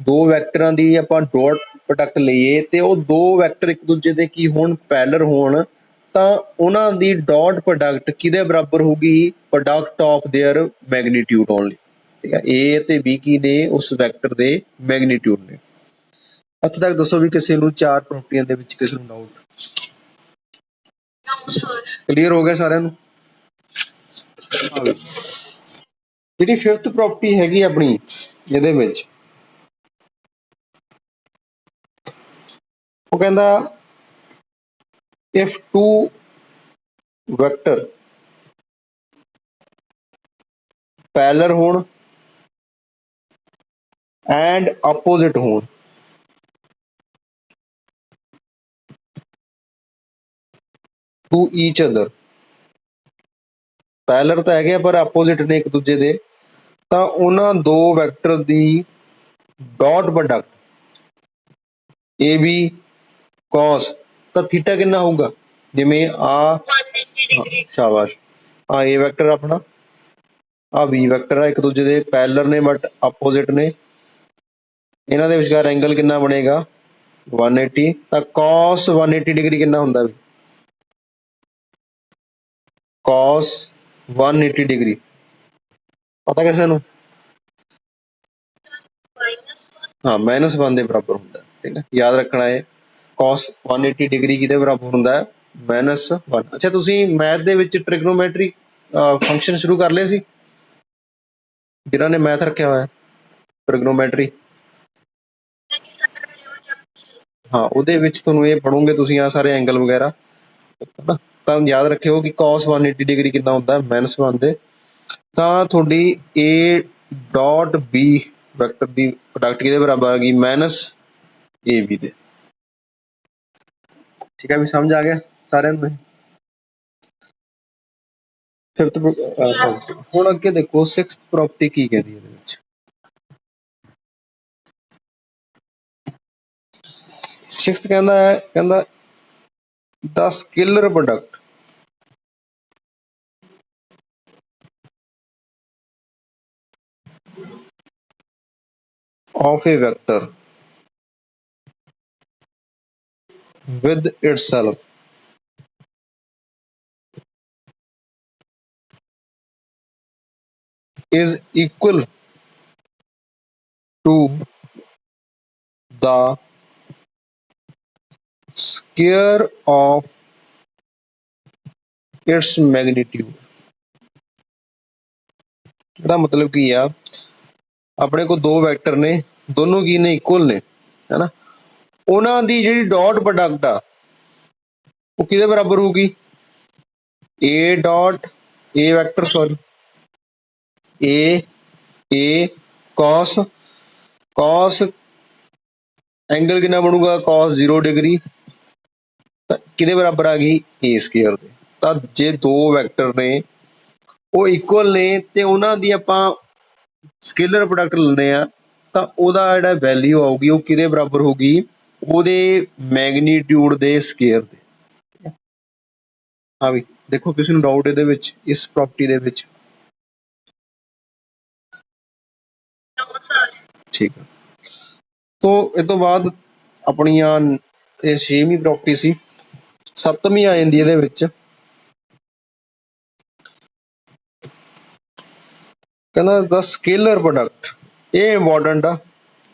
ਦੋ ਵੈਕਟਰਾਂ ਦੀ ਆਪਾਂ ਡਾਟ ਪ੍ਰੋਡਕਟ ਲਈਏ ਤੇ ਉਹ ਦੋ ਵੈਕਟਰ ਇੱਕ ਦੂਜੇ ਦੇ ਕੀ ਹੋਣ, ਪੈਰਲਰ ਹੋਣ, ਤਾਂ ਉਹਨਾਂ ਦੀ ਡਾਟ ਪ੍ਰੋਡਕਟ ਕਿਹਦੇ ਬਰਾਬਰ ਹੋਊਗੀ, product of there magnitude only, ਠੀਕ ਹੈ। A ਅਤੇ B ਕੀ ਨੇ, ਉਸ ਵੈਕਟਰ ਦੇ ਮੈਗਨੀਟਿਊਡ ਨੇ। ਇੱਥੇ ਤੱਕ ਦੱਸੋ ਵੀ ਕਿਸੇ ਨੂੰ ਚਾਰ ਪ੍ਰੋਪਰਟੀਆਂ ਦੇ ਵਿੱਚ ਕਿਸੇ ਨੂੰ ਡਾਊਟ ਕਲੀਅਰ ਹੋ ਗਿਆ ਸਾਰਿਆਂ ਨੂੰ। ਜਿਹੜੀ ਫਿਫਥ ਪ੍ਰੋਪਰਟੀ ਹੈਗੀ ਆਪਣੀ ਇਹਦੇ ਵਿੱਚ, ਉਹ ਕਹਿੰਦਾ if two vector parallel ਹੋਣ and opposite ਹੋਣ to each other, ਪੈਰਲਰ ਤਾਂ ਹੈਗੇ ਪਰ ਆਪੋਜ਼ਿਟ ਨੇ ਇੱਕ ਦੂਜੇ ਦੇ, ਤਾਂ ਉਹਨਾਂ ਦੋ ਵੈਕਟਰ ਦੀ ਡਾਟ ਪ੍ਰੋਡਕਟ AB cos ਤਾਂ ਥੀਟਾ ਕਿੰਨਾ ਹੋਊਗਾ। ਜਿਵੇਂ ਆ, ਸ਼ਾਬਾਸ਼, ਆ A ਵੈਕਟਰ ਆਪਣਾ, ਆ B ਵੈਕਟਰ ਆ, ਇੱਕ ਦੂਜੇ ਦੇ ਪੈਰਲਰ ਨੇ ਬਟ ਆਪੋਜ਼ਿਟ ਨੇ, ਇਹਨਾਂ ਦੇ ਵਿਚਕਾਰ ਐਂਗਲ ਕਿੰਨਾ ਬਣੇਗਾ 180। ਤਾਂ cos 180 ਡਿਗਰੀ ਕਿੰਨਾ ਹੁੰਦਾ ਵੀ, cos 180 डिग्री पता कैसे ਨੂੰ, हाँ -1 ਦੇ ਬਰਾਬਰ ਹੁੰਦਾ, ਠੀਕ ਹੈ। ਯਾਦ ਰੱਖਣਾ ਹੈ cos 180 ਡਿਗਰੀ ਕਿਹਦੇ ਬਰਾਬਰ ਹੁੰਦਾ ਹੈ, -1। ਅੱਛਾ, ਤੁਸੀਂ ਮੈਥ ਦੇ ਵਿੱਚ ਟ੍ਰਿਗਨੋਮੈਟਰੀ ਫੰਕਸ਼ਨ ਸ਼ੁਰੂ ਕਰ ਲਏ ਸੀ, ਜਿਨ੍ਹਾਂ ਨੇ ਮੈਥ ਰੱਖਿਆ ਹੋਇਆ ਟ੍ਰਿਗਨੋਮੈਟਰੀ, ਹਾਂ ਉਹਦੇ ਵਿੱਚ ਤੁਹਾਨੂੰ ਇਹ ਪੜੋਗੇ ਤੁਸੀਂ ਆ ਸਾਰੇ ਐਂਗਲ ਵਗੈਰਾ, ਤਾਂ ਯਾਦ ਰੱਖਿਓ ਕਿ cos 180 ਡਿਗਰੀ ਕਿੰਨਾ ਹੁੰਦਾ, -1 ਦੇ। ਤਾਂ ਤੁਹਾਡੀ A dot B vector the product ਕਿਹਦੇ ਬਰਾਬਰ ਆ ਗਈ, -AB ਦੇ, ਠੀਕ ਹੈ ਵੀ ਸਮਝ ਆ ਗਿਆ ਸਾਰਿਆਂ ਨੂੰ। ਫਿਫਥ ਹੁਣ ਅੱਗੇ ਦੇਖੋ ਸਿਕਸਥ ਪ੍ਰੋਪਰਟੀ ਕੀ ਕਹਿੰਦੀ ਇਹਦੇ ਵਿੱਚ। ਸਿਕਸਥ ਕਹਿੰਦਾ the scalar product of a vector with itself is equal to the square of its magnitude। ਇਹਦਾ ਮਤਲਬ ਕੀ ਆ, ਆਪਣੇ ਕੋਲ ਦੋ ਵੈਕਟਰ ਨੇ, ਦੋਨੋਂ ਕੀ ਨੇ, ਇਕੁਅਲ ਨੇ, ਹੈਨਾ। ਉਹਨਾਂ ਦੀ ਜਿਹੜੀ ਡਾਟ ਪ੍ਰੋਡਕਟ ਆ ਉਹ ਕਿਹਦੇ ਬਰਾਬਰ ਹੋਊਗੀ, A dot A vector, sorry A cos angle ਕਿੰਨਾ ਬਣੂਗਾ, cos 0 ਡਿਗਰੀ, ਤਾਂ ਕਿਹਦੇ ਬਰਾਬਰ ਆ ਗਈ, A ਸਕੁਅਰ ਦੇ। ਤਾਂ ਜੇ ਦੋ ਵੈਕਟਰ ਨੇ ਉਹ ਇਕੁਅਲ ਨੇ ਤੇ ਉਹਨਾਂ ਦੀ ਆਪਾਂ ਸਕੇਲਰ ਪ੍ਰੋਡਕਟ ਲੈਂਦੇ ਆ, ਤਾਂ ਉਹਦਾ ਜਿਹੜਾ ਵੈਲਿਊ ਆਊਗੀ ਉਹ ਕਿਹਦੇ ਬਰਾਬਰ ਹੋਊਗੀ, ਉਹਦੇ ਮੈਗਨੀਟਿਊਡ ਦੇ ਸਕੁਅਰ ਦੇ। ਹਾਂ ਵੀ ਦੇਖੋ ਕਿਸੇ ਨੂੰ ਡਾਊਟ ਇਹਦੇ ਵਿੱਚ, ਇਸ ਪ੍ਰੋਪਰਟੀ ਦੇ ਵਿੱਚ, ਠੀਕ ਹੈ। ਤੋਂ ਇਹ ਤੋਂ ਬਾਅਦ ਆਪਣੀਆਂ ਇਹ 6ਵੀਂ ਪ੍ਰੋਪਰਟੀ ਸੀ 7ਵੀਂ ਆ ਜਾਂਦੀ ਇਹਦੇ ਵਿੱਚ, ਕਹਿੰਦਾ ਦਾ ਸਕੇਲਰ ਪ੍ਰੋਡਕਟ। ਇਹ ਇੰਪੋਰਟੈਂਟ ਆ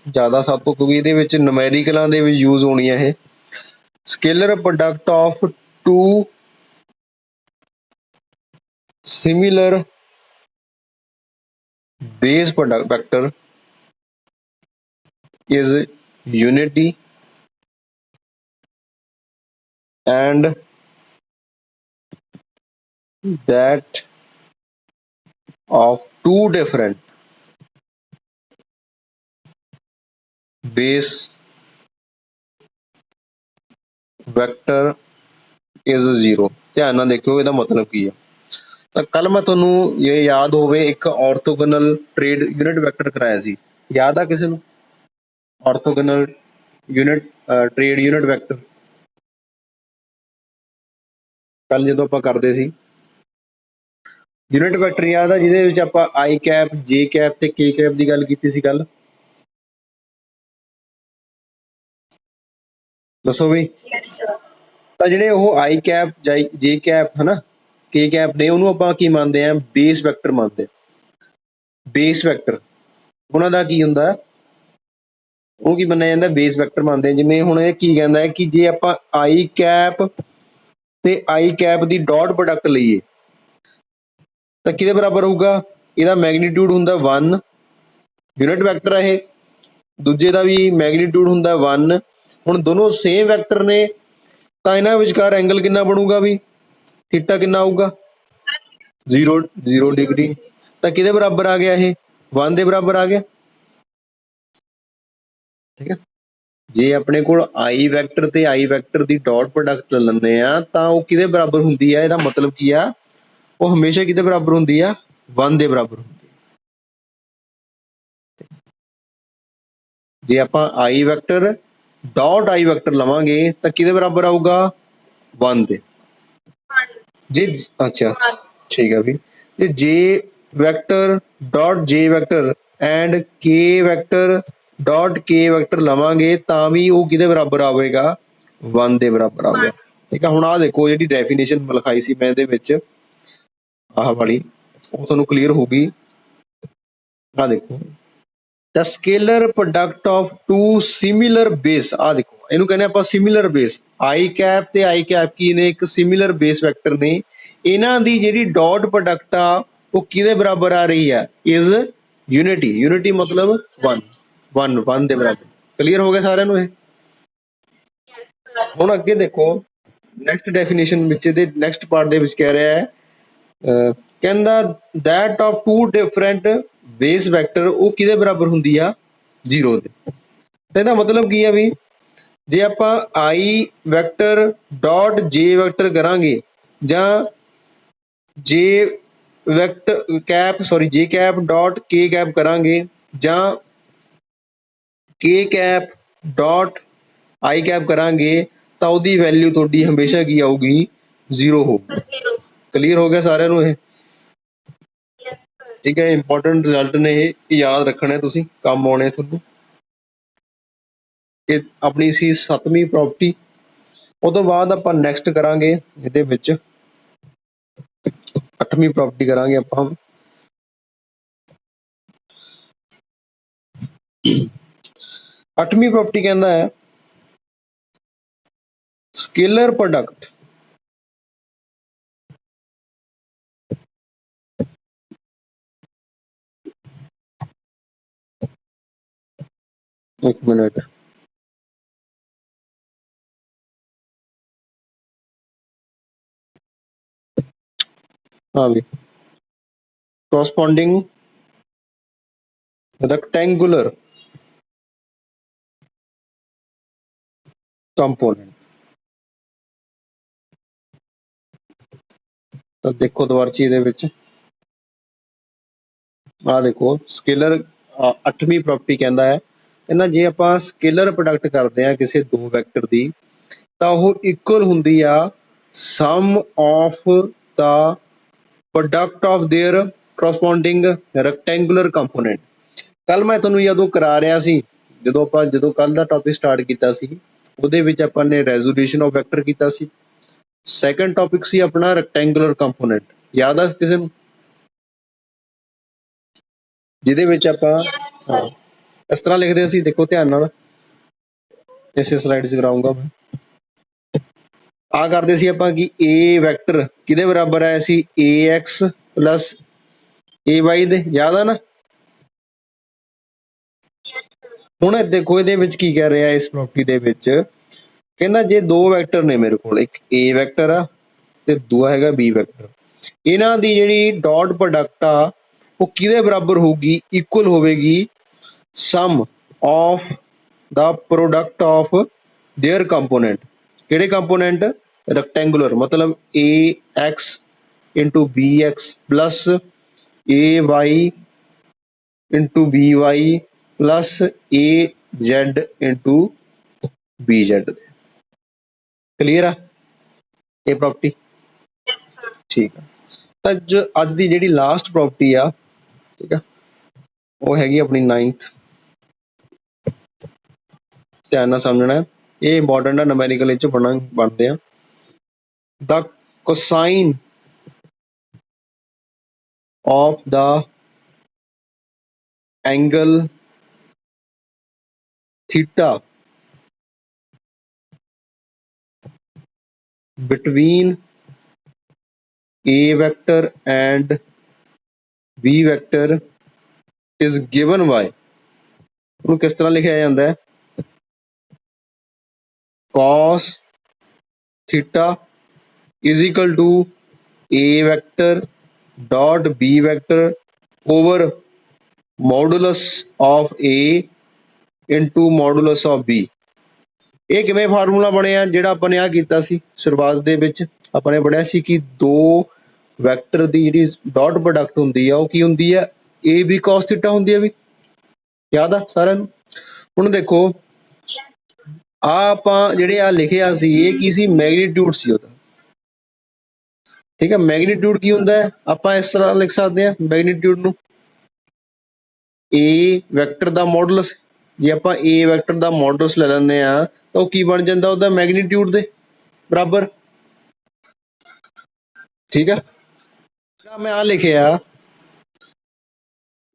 ਜ਼ਿਆਦਾ ਸਭ ਤੋਂ, ਕਿਉਂਕਿ ਇਹਦੇ ਵਿੱਚ ਨੂਮੈਰੀਕਲਾਂ ਦੇ ਵਿੱਚ ਯੂਜ਼ ਹੋਣੀ ਆ ਇਹ। Scalar product of two similar base product vector is unity and that of two different base vector is zero। ਧਿਆਨ ਨਾਲ ਦੇਖਿਓ ਇਹਦਾ ਮਤਲਬ ਕੀ ਹੈ। ਤਾਂ ਕੱਲ ਮੈਂ ਤੁਹਾਨੂੰ ਇਹ ਯਾਦ ਹੋਵੇ ਇੱਕ ਆਰਥੋਗੋਨਲ ਟ੍ਰੇਡ ਯੂਨਿਟ ਵੈਕਟਰ ਕਰਾਇਆ ਸੀ, ਯਾਦ ਆ ਕਿਸੇ ਨੂੰ? ਆਰਥੋਗੋਨਲ ਯੂਨਿਟ ਟ੍ਰੇਡ ਯੂਨਿਟ ਵੈਕਟਰ ਕੱਲ ਜਦੋਂ ਆਪਾਂ ਕਰਦੇ ਸੀ। ਯੂਨਿਟ ਵੈਕਟਰ ਯਾਦ ਆ ਜਿਹਦੇ ਵਿੱਚ ਆਪਾਂ ਆਈ ਕੈਪ, ਜੇ ਕੈਪ ਤੇ ਕੇ ਕੈਪ ਦੀ ਗੱਲ ਕੀਤੀ ਸੀ ਕੱਲ? ਦੱਸੋ ਵੀ। ਤਾਂ ਜਿਹੜੇ ਉਹ ਆਈ ਕੈਪ, ਜੇ ਕੈਪ ਹਨਾ, ਕੇ ਕੈਪ ਨੇ, ਉਹਨੂੰ ਆਪਾਂ ਕੀ ਮੰਨਦੇ ਆ? ਬੇਸ ਵੈਕਟਰ ਮੰਨਦੇ। ਬੇਸ ਵੈਕਟਰ ਉਹਨਾਂ ਦਾ ਕੀ ਹੁੰਦਾ? ਉਹ ਕੀ ਮੰਨਿਆ ਜਾਂਦਾ? ਬੇਸ ਵੈਕਟਰ ਮੰਨਦੇ ਆ। ਜਿਵੇਂ ਹੁਣ ਇਹ ਕੀ ਕਹਿੰਦਾ ਹੈ ਕਿ ਜੇ ਆਪਾਂ ਆਈ ਕੈਪ ਤੇ ਆਈ ਕੈਪ ਦੀ ਡਾਟ ਪ੍ਰੋਡਕਟ ਲਈਏ ਤਾਂ ਕਿਹਦੇ ਬਰਾਬਰ ਹੋਊਗਾ? ਇਹਦਾ ਮੈਗਨੀਟਿਊਡ ਹੁੰਦਾ 1, ਯੂਨਿਟ ਵੈਕਟਰ ਆ ਇਹ, ਦੂਜੇ ਦਾ ਵੀ ਮੈਗਨੀਟਿਊਡ ਹੁੰਦਾ 1। ਹੁਣ ਦੋਨੋਂ ਸੇਮ ਵੈਕਟਰ ਨੇ ਤਾਂ ਇਹਨਾਂ ਵਿਚਕਾਰ ਐਂਗਲ ਕਿੰਨਾ ਬਣੂਗਾ ਵੀ? ਥੀਟਾ ਕਿੰਨਾ ਆਊਗਾ? 0 ਡਿਗਰੀ। ਤਾਂ ਕਿਹਦੇ ਬਰਾਬਰ ਆ ਗਿਆ ਇਹ? 1 ਦੇ ਬਰਾਬਰ ਆ ਗਿਆ। ਠੀਕ ਹੈ। ਜੇ ਆਪਣੇ ਕੋਲ ਆਈ ਵੈਕਟਰ ਤੇ ਆਈ ਵੈਕਟਰ ਦੀ ਡਾਟ ਪ੍ਰੋਡਕਟ ਲੈਂਦੇ ਆ ਤਾਂ ਉਹ ਕਿਹਦੇ ਬਰਾਬਰ ਹੁੰਦੀ ਆ? ਇਹਦਾ ਮਤਲਬ ਕੀ ਆ? ਉਹ ਹਮੇਸ਼ਾ ਕਿਹਦੇ ਬਰਾਬਰ ਹੁੰਦੀ ਆ? 1 ਦੇ ਬਰਾਬਰ ਹੁੰਦੀ ਆ। ਜੇ ਆਪਾਂ ਆਈ ਵੈਕਟਰ ਡਾਟ ਆਈ ਵੈਕਟਰ ਲਵਾਂਗੇ ਤਾਂ ਕਿਹਦੇ ਬਰਾਬਰ ਆਊਗਾ? 1 ਦੇ। ਜੇ ਅੱਛਾ ਠੀਕ ਹੈ ਵੀ, ਜੇ ਜੇ ਵੈਕਟਰ ਡਾਟ ਜੇ vector and K vector dot K vector ਲਵਾਂਗੇ ਤਾਂ ਵੀ ਉਹ ਕਿਹਦੇ ਬਰਾਬਰ ਆਵੇਗਾ? 1 ਦੇ ਬਰਾਬਰ ਆਵੇਗਾ। ਠੀਕ ਆ। ਹੁਣ ਆਹ ਦੇਖੋ ਜਿਹੜੀ ਡੈਫੀਨੇਸ਼ਨ ਲਿਖਾਈ ਸੀ ਮੈਂ ਇਹਦੇ ਵਿੱਚ, ਆਹ ਵਾਲੀ, ਉਹ ਤੁਹਾਨੂੰ ਕਲੀਅਰ ਹੋਊਗੀ। ਆਹ ਦੇਖੋ, the scalar product of two similar base, ਆ ਦੇਖੋ ਇਹਨੂੰ ਕਹਿੰਦੇ ਆਪਾਂ ਸਿਮਿਲਰ ਬੇਸ। ਆਈ ਕੈਪ ਤੇ ਆਈ ਕੈਪ ਕੀ ਨੇ? ਇੱਕ ਸਿਮਿਲਰ ਬੇਸ ਵੈਕਟਰ ਨੇ। ਇਹਨਾਂ ਦੀ ਜਿਹੜੀ ਡਾਟ ਪ੍ਰੋਡਕਟ ਆ ਉਹ ਕਿਹਦੇ ਬਰਾਬਰ ਆ ਰਹੀ ਹੈ? Is unity. ਯੂਨਿਟੀ ਮਤਲਬ 1 ਦੇ ਬਰਾਬਰ। ਕਲੀਅਰ ਹੋ ਗਿਆ ਸਾਰਿਆਂ ਨੂੰ ਇਹ? ਹੁਣ ਅੱਗੇ ਦੇਖੋ ਨੈਕਸਟ ਡੈਫੀਨੇਸ਼ਨ ਵਿੱਚ, ਇਹਦੇ ਨੈਕਸਟ ਪਾਰਟ ਦੇ ਵਿੱਚ ਕਹਿ ਰਿਹਾ ਹੈ, ਕਹਿੰਦਾ that of two different base vector ਉਹ ਕਿਹਦੇ ਬਰਾਬਰ ਹੁੰਦੀ ਆ? 0 ਦੇ। ਤਾਂ ਇਹਦਾ ਮਤਲਬ ਕੀ ਆ ਵੀ, ਜੇ ਆਪਾਂ ਆਈ ਵੈਕਟਰ ਡਾਟ ਜੇ ਵੈਕਟਰ ਕਰਾਂਗੇ ਜਾਂ ਜੇ ਵੈਕਟਰ ਕੈਪ ਜੇ ਕੈਪ ਡਾਟ ਕੇ ਕੈਪ ਕਰਾਂਗੇ ਜਾਂ ਕੇ ਕੈਪ ਡਾਟ ਆਈ ਕੈਪ ਕਰਾਂਗੇ ਤਾਂ ਉਹਦੀ ਵੈਲਿਊ ਤੁਹਾਡੀ ਹਮੇਸ਼ਾ ਕੀ ਆਊਗੀ? 0 ਹੋਊਗੀ। ਕਲੀਅਰ ਹੋ ਗਿਆ ਸਾਰਿਆਂ ਨੂੰ ਇਹ? ਠੀਕ ਹੈ। ਇੰਪੋਰਟੈਂਟ ਰਿਜ਼ਲਟ ਨੇ ਇਹ, ਯਾਦ ਰੱਖਣਾ ਤੁਸੀਂ, ਕੰਮ ਆਉਣੇ ਤੁਹਾਨੂੰ। ਇਹ ਆਪਣੀ ਸੀ 7ਵੀਂ ਪ੍ਰੋਪਰਟੀ। ਉਹ ਤੋਂ ਬਾਅਦ ਆਪਾਂ ਨੈਕਸਟ ਕਰਾਂਗੇ ਇਹਦੇ ਵਿੱਚ 8ਵੀਂ ਪ੍ਰੋਪਰਟੀ ਕਰਾਂਗੇ ਆਪਾਂ। 8ਵੀਂ ਪ੍ਰੋਪਰਟੀ ਕਹਿੰਦਾ ਹੈ ਸਕੇਲਰ ਪ੍ਰੋਡਕਟ एक मिनट, हाँ भी, corresponding rectangular component। ਤਾਂ ਦੇਖੋ ਦੁਬਾਰਚੀ ਇਹਦੇ ਵਿੱਚ ਆ ਦੇਖੋ ਸਕੇਲਰ 8ਵੀਂ ਪ੍ਰੋਪਰਟੀ ਕਹਿੰਦਾ ਹੈ, ਕਹਿੰਦਾ ਜੇ ਆਪਾਂ ਸਕੇਲਰ ਪ੍ਰੋਡਕਟ ਕਰਦੇ ਆ ਕਿਸੇ ਦੋ ਵੈਕਟਰ ਦੀ ਤਾਂ ਉਹ ਇਕੁਅਲ ਹੁੰਦੀ ਆ sum of the product of their corresponding rectangular component. ਕੱਲ ਮੈਂ ਤੁਹਾਨੂੰ ਜਦੋਂ ਕਰਾ ਰਿਹਾ ਸੀ, ਜਦੋਂ ਕੱਲ ਦਾ ਟੌਪਿਕ ਸਟਾਰਟ ਕੀਤਾ ਸੀ ਉਹਦੇ ਵਿੱਚ ਆਪਾਂ ਨੇ ਰੈਜ਼ੋਲੂਸ਼ਨ ਆਫ ਵੈਕਟਰ ਕੀਤਾ ਸੀ। ਸੈਕੰਡ ਟੌਪਿਕ ਸੀ ਆਪਣਾ ਰੈਕਟੈਂਗੂਲਰ ਕੰਪੋਨੈਂਟ, ਯਾਦ ਆ ਕਿਸੇ ਨੂੰ, ਜਿਹਦੇ ਵਿੱਚ ਆਪਾਂ ਹਾਂ ਇਸ ਤਰ੍ਹਾਂ ਲਿਖਦੇ ਸੀ, ਦੇਖੋ ਧਿਆਨ ਨਾਲ, ਇਸੇ ਸਲਾਈਡ 'ਚ ਕਰਾਉਂਗਾ ਮੈਂ। ਆ ਕਰਦੇ ਸੀ ਆਪਾਂ ਕਿ ਏ ਵੈਕਟਰ ਕਿਹਦੇ ਬਰਾਬਰ ਆਇਆ ਸੀ, ਏ ਐਕਸ ਪਲਸ ਏ ਵਾਈ ਦੇ, ਯਾਦ ਆ ਨਾ। ਹੁਣ ਦੇਖੋ ਇਹਦੇ ਵਿੱਚ ਕੀ ਕਹਿ ਰਿਹਾ, ਇਸ ਪ੍ਰੋਪਰਟੀ ਦੇ ਵਿੱਚ ਕਹਿੰਦਾ ਜੇ ਦੋ ਵੈਕਟਰ ਨੇ ਮੇਰੇ ਕੋਲ, ਇੱਕ ਏ ਵੈਕਟਰ ਆ ਤੇ ਦੂਆ ਹੈਗਾ ਬੀ ਵੈਕਟਰ, ਇਹਨਾਂ ਦੀ ਜਿਹੜੀ ਡਾਟ ਪ੍ਰੋਡਕਟ ਆ ਉਹ ਕਿਹਦੇ ਬਰਾਬਰ ਹੋਊਗੀ, ਇਕੁਅਲ ਹੋਵੇਗੀ sum of the product of their component. ਕਿਹੜੇ ਕੰਪੋਨੈਂਟ, ਰੈਕਟੈਂਗੂਲਰ, ਮਤਲਬ A X into B X plus A Y into B Y plus A Z into B Z ਦੇ। ਕਲੀਅਰ ਆ ਇਹ ਪ੍ਰੋਪਰਟੀ, ਠੀਕ ਆ। ਤਾਂ ਅੱਜ ਦੀ ਜਿਹੜੀ ਲਾਸਟ ਪ੍ਰੋਪਰਟੀ ਆ, ਠੀਕ ਆ, ਉਹ ਹੈਗੀ ਆਪਣੀ 9th, ਧਿਆਨ ਨਾਲ ਸਮਝਣਾ, ਇਹ ਇੰਪੋਰਟੈਂਟ ਆ, ਨੁਮੈਰੀਕਲ ਇਹ 'ਚ ਬਣਦੇ ਆ। The cosine of the angle theta between a vector and b vector is given by, ਉਹਨੂੰ ਕਿਸ ਤਰ੍ਹਾਂ ਲਿਖਿਆ ਜਾਂਦਾ ਹੈ, cos theta is equal to a vector dot b vector over modulus of a into modulus of b। ਇਹ ਕਿਵੇਂ formula ਬਣਿਆ, ਜਿਹੜਾ ਆਪਾਂ ਨੇ ਆ ਕੀਤਾ ਸੀ ਸ਼ੁਰੂਆਤ ਦੇ ਵਿੱਚ, ਆਪਾਂ ਨੇ ਪੜਿਆ ਸੀ ਕਿ ਦੋ ਵੈਕਟਰ ਦੀ ਜਿਹੜੀ ਡਾਟ ਪ੍ਰੋਡਕਟ ਹੁੰਦੀ ਆ ਉਹ ਕੀ ਹੁੰਦੀ ਆ, ਏ ਬੀ cos ਥੀਟਾ ਹੁੰਦੀ ਆ, ਵੀ ਯਾਦ ਆ ਸਾਰਿਆਂ ਨੂੰ। ਹੁਣ ਦੇਖੋ ਆ ਆਪਾਂ ਜਿਹੜੇ ਆ ਲਿਖਿਆ ਸੀ, ਇਹ ਕੀ ਸੀ, ਮੈਗਨੀਟਿਊਡ ਸੀ ਉਹਦਾ, ਠੀਕ ਹੈ। ਮੈਗਨੀਟਿਊਡ ਕੀ ਹੁੰਦਾ ਹੈ, ਆਪਾਂ ਇਸ ਤਰ੍ਹਾਂ ਲਿਖ ਸਕਦੇ ਹਾਂ ਮੈਗਨੀਟਿਊਡ ਨੂੰ, ਏ ਵੈਕਟਰ ਦਾ ਮੋਡੂਲਸ, ਜੇ ਆਪਾਂ ਏ ਵੈਕਟਰ ਦਾ ਮੋਡੂਲਸ ਲੈ ਲੈਂਦੇ ਆ ਤਾਂ ਉਹ ਕੀ ਬਣ ਜਾਂਦਾ, ਉਹਦਾ ਮੈਗਨੀਟਿਊਡ ਦੇ ਬਰਾਬਰ, ਠੀਕ ਹੈ। ਜਿਹੜਾ ਮੈਂ ਆ ਲਿਖਿਆ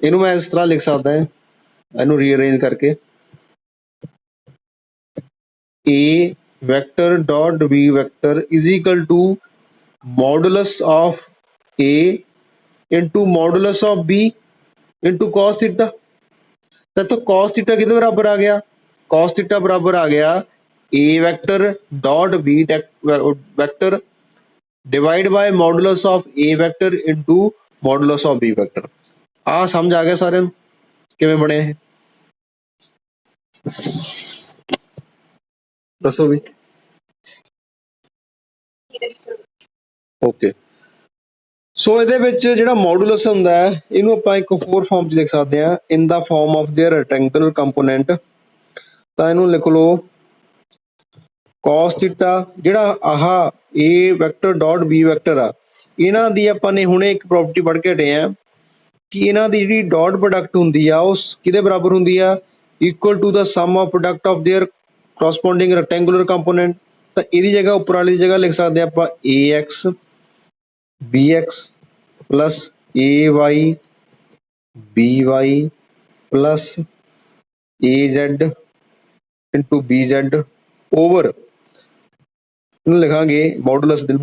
ਇਹਨੂੰ ਮੈਂ ਇਸ ਤਰ੍ਹਾਂ ਲਿਖ ਸਕਦਾ ਹਾਂ, ਇਹਨੂੰ ਰੀਅਰੇਂਜ ਕਰਕੇ, A vector dot B vector is equal to modulus of A into modulus of B into cos theta. ਤਾਂ ਇੱਥੋਂ cos ਥੀਟਾ ਕਿਹਦੇ ਬਰਾਬਰ ਆ ਗਿਆ, cos ਥੀਟਾ ਬਰਾਬਰ ਆ ਗਿਆ A vector dot B vector divide by modulus of A vector into modulus of B vector. आ समझ आ गया सारे किवें बने है, दसो भी। ओके, सो ਇਹਦੇ ਵਿੱਚ ਜਿਹੜਾ ਮੋਡੂਲਸ ਹੁੰਦਾ ਹੈ ਇਹਨੂੰ ਆਪਾਂ ਇੱਕ ਹੋਰ ਫਾਰਮ 'ਚ ਲਿਖ ਸਕਦੇ ਹਾਂ, in the form of their rectangular component. ਤਾਂ ਇਹਨੂੰ ਲਿਖ ਲਓ cos ਥੀਟਾ, ਜਿਹੜਾ ਆਹ a vector dot b vector ਆ, ਇਹਨਾਂ ਦੀ ਆਪਾਂ ਨੇ ਹੁਣੇ ਇੱਕ ਪ੍ਰੋਪਰਟੀ ਪੜ੍ਹ ਕੇ ਹਟੇ ਆ ਕਿ ਇਹਨਾਂ ਦੀ ਜਿਹੜੀ ਡਾਟ ਪ੍ਰੋਡਕਟ ਹੁੰਦੀ ਆ ਉਹ ਕਿਹਦੇ ਬਰਾਬਰ ਹੁੰਦੀ ਆ, equal to the sum of product of their corresponding rectangular component. ਤਾਂ ਇਹਦੀ ਜਗ੍ਹਾ ਉੱਪਰ ਵਾਲੀ ਦੀ ਜਗ੍ਹਾ ਲਿਖ ਸਕਦੇ ਆਪਾਂ ax bx plus A Y B Y plus A Z into B Z over लिखांगे मॉडुलस दिन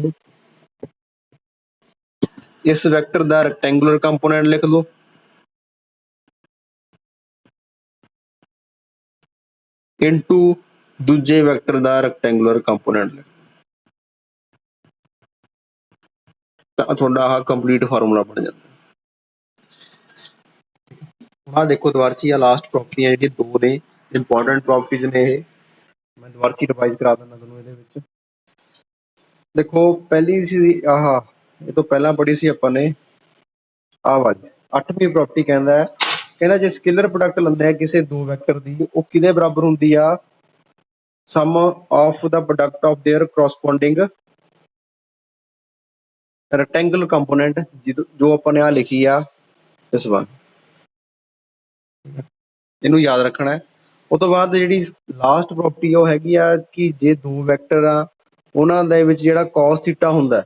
इस वैक्टर का रैक्टेंगुलर कंपोनेंट लिख लो, इंटू दूजे वैक्टर का रैक्टेंगुलर कंपोनेंट लिख, थोड़ा आह कंप्लीट फार्मूला बन जाता। हाँ देखो द्वारची आ लास्ट प्रॉपर्टी जी दो ने इंपॉर्टेंट प्रॉपर्टीज ने, मैं द्वारची रिवाइज करा देना तुहानूं इहदे विच। देखो पहली सी आह ये तो पहला पढ़ी सी आपां ने आ वाली 8वीं प्रॉपर्टी कहंदा है, कहंदा जे स्केलर प्रोडक्ट लंदे है किसी दो वैक्टर दी वो किहदे बराबर हुंदी आ, sum of the product of their corresponding rectangular component, जो अपन ने आ लिखी आ इस बार ਇਹਨੂੰ ਯਾਦ ਰੱਖਣਾ ਹੈ। ਉਸ ਤੋਂ ਬਾਅਦ ਜਿਹੜੀ ਲਾਸਟ ਪ੍ਰੋਪਰਟੀ ਉਹ ਹੈਗੀ ਆ ਕਿ ਜੇ ਦੋ ਵੈਕਟਰ ਆ ਉਹਨਾਂ ਦੇ ਵਿੱਚ ਜਿਹੜਾ cos ਥੀਟਾ ਹੁੰਦਾ ਹੈ,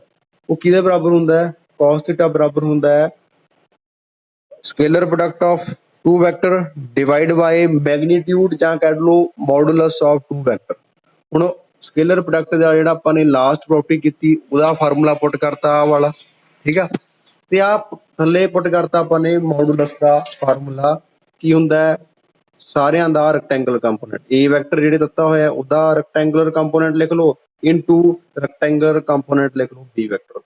ਉਹ ਕਿਹਦੇ ਬਰਾਬਰ ਹੁੰਦਾ ਹੈ? cos ਥੀਟਾ ਬਰਾਬਰ ਹੁੰਦਾ ਹੈ scalar product of two vector divide by magnitude ਜਾਂ ਕਹਿ ਲਓ ਮੋਡੂਲਸ ਆਫ ਟੂ ਵੈਕਟਰ। ਹੁਣ ਸਕੇਲਰ ਪ੍ਰੋਡਕਟ ਦਾ ਜਿਹੜਾ ਆਪਾਂ ਨੇ ਲਾਸਟ ਪ੍ਰੋਪਰਟੀ ਕੀਤੀ ਉਹਦਾ ਫਾਰਮੂਲਾ ਪੁੱਟ ਕਰਤਾ ਆਹ ਵਾਲਾ, ਠੀਕ ਆ, ਤੇ ਆ ਥੱਲੇ ਪੁੱਟ ਕਰਤਾ ਆਪਾਂ ਨੇ ਮੋਡੂਲਸ ਦਾ ਫਾਰਮੂਲਾ ਕੀ ਹੁੰਦਾ ਹੈ ਸਾਰਿਆਂ ਦਾ ਰੈਕਟੈਂਗਲ ਕੰਪੋਨੈਂਟ। ਏ ਵੈਕਟਰ ਜਿਹੜੇ ਦਿੱਤਾ ਹੋਇਆ ਉਹਦਾ ਰੈਕਟੈਂਗੂਲਰ ਕੰਪੋਨੈਂਟ ਲਿਖ ਲਓ ਇਨਟੂ ਰੈਕਟੈਂਗੂਲਰ ਕੰਪੋਨੈਂਟ ਲਿਖ ਲਓ ਬੀ ਵੈਕਟਰ।